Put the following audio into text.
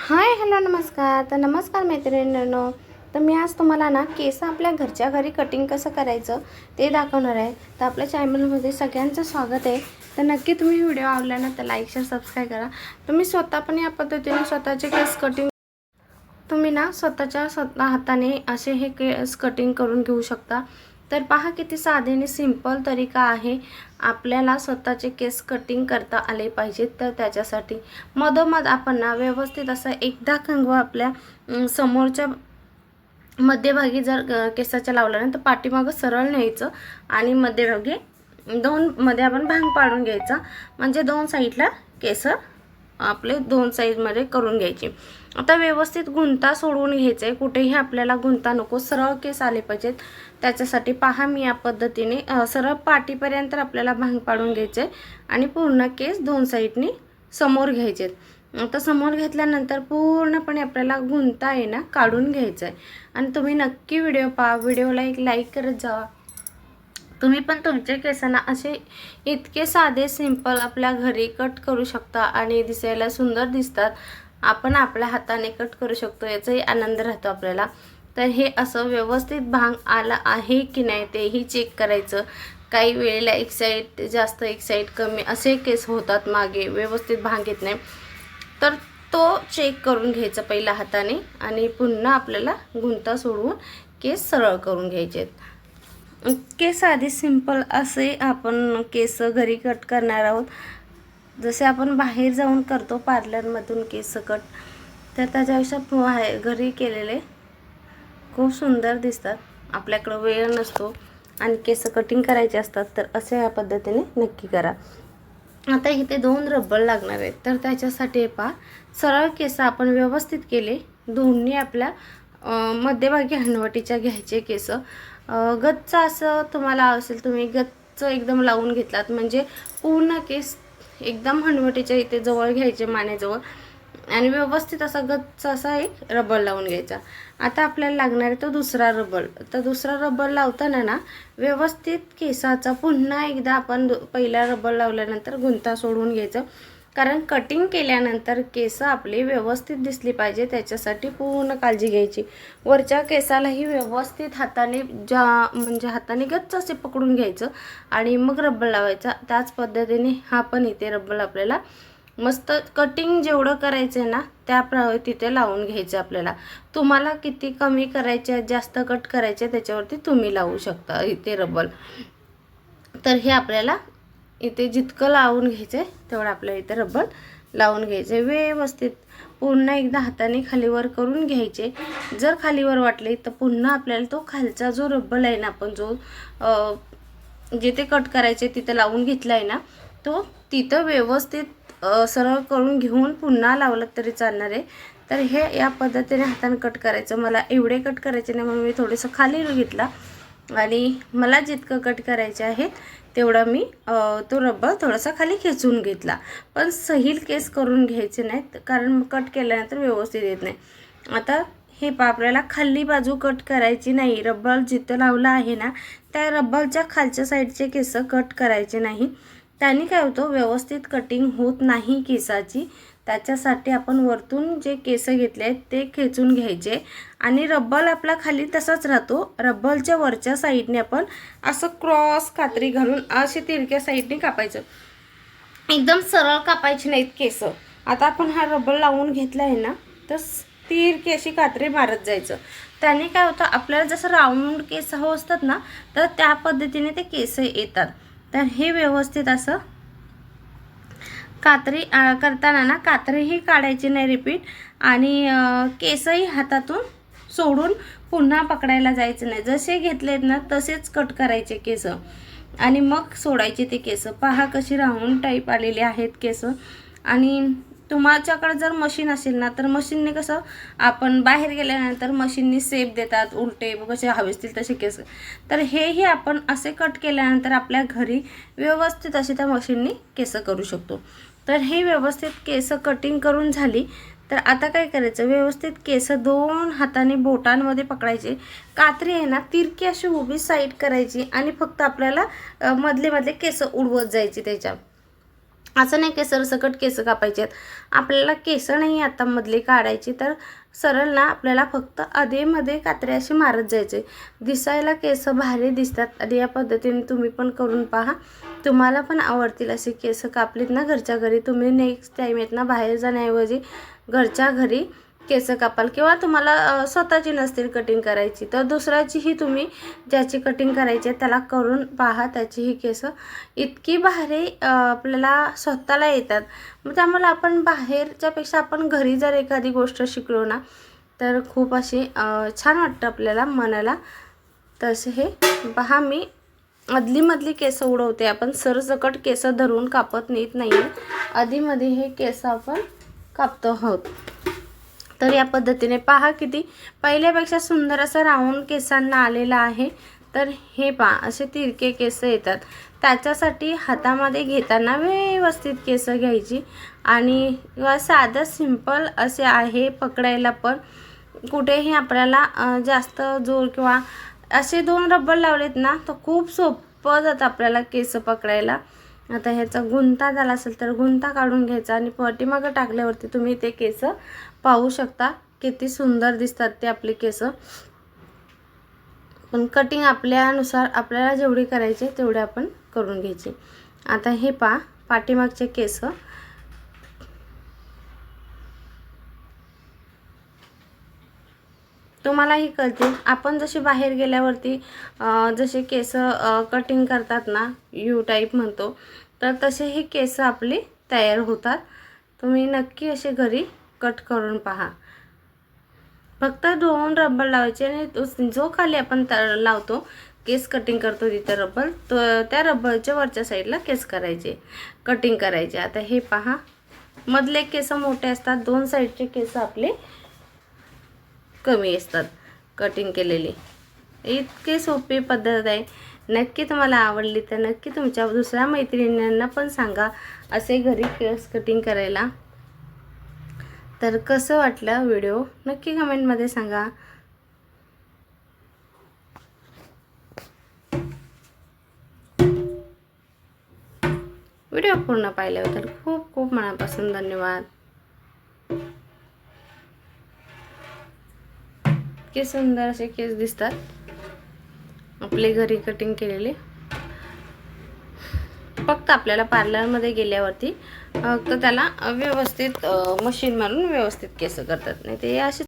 Hi hello नमस्कार. तर नमस्कार मैत्रिणींनो. तर मी आज तुम्हाला ना केस आपल्या घरच्या घरी कटिंग कसं करायचं ते दाखवणार आहे. तर आपल्या चॅनलमध्ये सगळ्यांचं स्वागत आहे. तर नक्की तुम्ही व्हिडिओ आवडला ना तर लाईक शेअर सबस्क्राईब करा. तुम्ही स्वतः पण या पद्धतीने स्वतःचे केस कटिंग तुम्ही ना स्वतः हाताने असे हे केस कटिंग करून घेऊ शकता. तर पहा किती साधे आणि सिंपल तरीका आहे. आपल्याला स्वतःचे केस कटिंग करता आले पाहिजेत. तर त्याच्यासाठी मधोमध आपण ना व्यवस्थित असा एकदा कंगवा आपल्या समोरच्या मध्यभागी जर केसाच्या लावला ना तर पाठीमागं सरळ न्यायचं आणि मध्यभागी मध्ये आपण भांग पाडून घ्यायचा. म्हणजे दोन साईडला केस आपले दोन साईडमध्ये करून घ्यायची. आता व्यवस्थित गुंता सोडवून घ्यायचं आहे. कुठेही आपल्याला गुंता नको, सरळ केस आले पाहिजेत. त्याच्यासाठी पहा मी या पद्धतीने सरळ पाठीपर्यंत आपल्याला भांग पाडून घ्यायचं आहे आणि पूर्ण केस दोन साईडनी समोर घ्यायचे. आता समोर घेतल्यानंतर पूर्णपणे आपल्याला गुंता आहे ना काढून घ्यायचं आहे. आणि तुम्ही नक्की व्हिडिओ पहा. व्हिडिओला एक लाईक करत जावा. तुम्ही पण तुमच्या केसांना असे इतके साधे सिंपल आपल्या घरी कट करू शकता आणि दिसायला सुंदर दिसतात. आपण आपल्या हाताने कट करू शकतो, याचाही आनंद राहतो आपल्याला. तर हे असं व्यवस्थित भांग आला आहे की नाही तेही चेक करायचं. काही वेळेला एक साईड जास्त एक साईड कमी असे केस होतात, मागे व्यवस्थित भांग येत नाही. तर तो चेक करून घ्यायचा पहिला हाताने आणि पुन्हा आपल्याला गुंता सोडवून केस सरळ करून घ्यायचे. केस आधी सिंपल असे आपण केस घरी कट करणार आहोत. जसे आपण बाहेर जाऊन करतो पार्लरमधून केस कट, तर त्याच्यापेक्षा घरी केलेले खूप सुंदर दिसतात. आपल्याकडं वेळ नसतो आणि केस कटिंग करायचे असतात, तर असे या पद्धतीने नक्की करा. आता इथे दोन रबर लागणार आहेत. तर त्याच्यासाठी पहा, सरळ केस आपण व्यवस्थित केले. दोन्ही आपल्या मध्यभागी हनवटीच्या घ्यायचे केस. गच्च असं तुम्हाला असेल, तुम्ही गच्च एकदम लावून घेतलात म्हणजे पूर्ण केस एकदम हनवटीच्या इथे जवळ घ्यायचे मानेजवळ आणि व्यवस्थित असा गच्च असा एक रबर लावून घ्यायचा. आता आपल्याला लागणार आहे तो दुसरा रबर. तर दुसरा रबर लावताना ना व्यवस्थित केसाचा पुन्हा एकदा आपण पहिला रबर लावल्यानंतर गुंता सोडवून घ्यायचं. कारण कटिंग केल्यानंतर केस आपली व्यवस्थित दिसली पाहिजे, त्याच्यासाठी पूर्ण काळजी घ्यायची. वरच्या केसालाही व्यवस्थित हाताने म्हणजे हाताने गच्च असे पकडून घ्यायचं आणि मग रबर लावायचा. त्याच पद्धतीने हा पण इथे रबर आपल्याला मस्त कटिंग जेवढं करायचं आहे ना त्या तिथे लावून घ्यायचं आपल्याला. तुम्हाला किती कमी करायचे जास्त कट करायचे त्याच्यावरती तुम्ही लावू शकता इथे रबर. तर हे आपल्याला इथे जितकं लावून घ्यायचं आहे तेवढं आपल्याला इथे रबर लावून घ्यायचे. व्यवस्थित पुन्हा एकदा हाताने खालीवर करून घ्यायचे. जर खालीवर वाटले तर पुन्हा आपल्याला तो खालचा जो रबर आहे ना आपण जो जिथे कट करायचे तिथे लावून घेतला आहे ना तो तिथं व्यवस्थित सरळ करून घेऊन पुन्हा लावलं तरी चालणार आहे. तर हे या पद्धतीने हाताने कट करायचं. मला एवढे कट करायचे नाही म्हणून मी थोडंसं खाली घेतला आणि मला जितकं कट करायचे आहेत तेवढा मी तो रबर थोडासा खाली खेचून घेतला. पण सहील केस करून घ्यायचे नाहीत, कारण कट केल्यानंतर व्यवस्थित येत नाही. आता हे आपल्याला खाली बाजू कट करायची नाही. रबर जिथं लावला आहे ना त्या रबरच्या खालच्या साईडचे केस कट करायचे नाही. त्याने काय होतं, व्यवस्थित कटिंग होत नाही केसाची. त्याच्यासाठी आपण वरतून जे केस घेतले आहेत ते खेचून घ्यायचे आणि रबर आपला खाली तसाच राहतो. रबरच्या वरच्या साईडने आपण असं क्रॉस कात्री घालून असे तिरक्या साईडने कापायचं. एकदम सरळ कापायची नाहीत केस. आता आपण हा रबर लावून घेतला आहे ना तर तिरकी अशी कात्री मारत जायचं. त्याने काय होतं, आपल्याला जसं राऊंड केस हवं असतात ना तर त्या पद्धतीने ते केस येतात. तर हे व्यवस्थित असं कात्री करताना ना कात्रीही काढायची नाही रिपीट आणि केसही हातातून सोडून पुन्हा पकडायला जायचं नाही. जसे घेतलेत ना तसेच कट करायचे केस आणि मग सोडायचे ते केस. पहा कशी राऊंड टाईप आलेले आहेत केस. आणि तुमच्याकडे जर मशीन असेल ना तर मशीनने कसं आपण बाहेर गेल्यानंतर मशीननी सेप देतात, उलटे कसे हवेतील तसे केस. तर हेही आपण असे कट केल्यानंतर आपल्या घरी व्यवस्थित असे त्या मशीननी केस करू शकतो. तर हे व्यवस्थित केस कटिंग करून झाली. तर आता काय करायचं, व्यवस्थित केस दोन हाताने बोटांमध्ये पकडायचे. कात्री आहे ना तिरकी अशी उभी साईड करायची आणि फक्त आपल्याला मधले केस उडवत जायची त्याच्या. असं नाही की सरसकट केस कापायचे आहेत. आपल्याला केस नाही आता मधले काढायची, तर सरळ ना आपल्याला फक्त अधेमध्ये कात्री अशी मारत जायचे. दिसायला केस भारी दिसतात आणि या पद्धतीने तुम्ही पण करून पहा. तुम्हाला पण आवडतील असे केस कापलीत ना घरच्या घरी. तुम्ही नेक्स्ट टाईम येत ना बाहेर जाण्याऐवजी घरच्या घरी केस कापाल, किंवा तुम्हाला स्वतःची नसतील कटिंग करायची तर दुसऱ्याचीही तुम्ही ज्याची कटिंग करायची आहे त्याला करून पहा. त्याचीही केस इतकी भारी आपल्याला स्वतःला येतात. मग त्यामुळे आपण बाहेरच्यापेक्षा आपण घरी जर एखादी गोष्ट शिकलो ना तर खूप अशी छान वाटतं आपल्याला मनाला. तसे हे पहा, मी अदलीमधली केस उडवते. आपण सरसकट केस धरून कापत नेत नाही आहे, आधीमध्ये हे केस आपण कापतो आहोत. तर या पद्धतीने पहा किती पहिल्यापेक्षा सुंदर असं राऊंड केसांना आलेलं आहे. तर हे पहा असे तिरके केस येतात. त्याच्यासाठी हातामध्ये घेताना व्यवस्थित केस घ्यायची आणि साधं सिंपल असे आहे पकडायला, पण कुठेही आपल्याला जास्त जोर किंवा असे 2 रबर लावलेत ना तर खूप सोपं जातं आपल्याला केस पकडायला. आता ह्याचा गुंता झाला असेल तर गुंता काढून घ्यायचा आणि पाठीमागं टाकल्यावरती तुम्ही ते केस पाहू शकता किती सुंदर दिसतात ते आपले केस. पण कटिंग आपल्यानुसार आपल्याला जेवढी करायची तेवढे आपण करून घ्यायची. आता हे पहा पाठीमागचे केस तुम्हालाही कळतील. आपण जशी बाहेर गेल्यावरती जसे केस कटिंग करतात ना, यू टाईप म्हणतो, तर तसे हे केस आपले तयार होतात. तुम्ही नक्की असे घरी कट करून पहा. फक्त 2 रबर लावायचे आणि जो खाली आपण लावतो केस कटिंग करतो तिथे रबर, त्या रबरच्या वरच्या साईडला केस करायचे, कटिंग करायचे. आता हे पहा मधले केस मोठे असतात, 2 साईडचे केस आपले कमी असतात कटिंग केलेली. इतकी सोपी पद्धत आहे. नक्की तुम्हाला आवडली तर नक्की तुमच्या दुसऱ्या मैत्रिणींना पण सांगा असे घरी केस कटिंग करायला. तर कसं वाटलं व्हिडिओ नक्की कमेंटमध्ये सांगा. व्हिडिओ पूर्ण पाहिल्याबद्दल खूप खूप मनापासून धन्यवाद. किती सुंदर असे केस दिसतात आपले घरी कटिंग केलेले. फक्त आपल्याला पार्लरमध्ये गेल्यावरती त्याला व्यवस्थित मशीन मारून व्यवस्थित केस करतात, नाही ते असे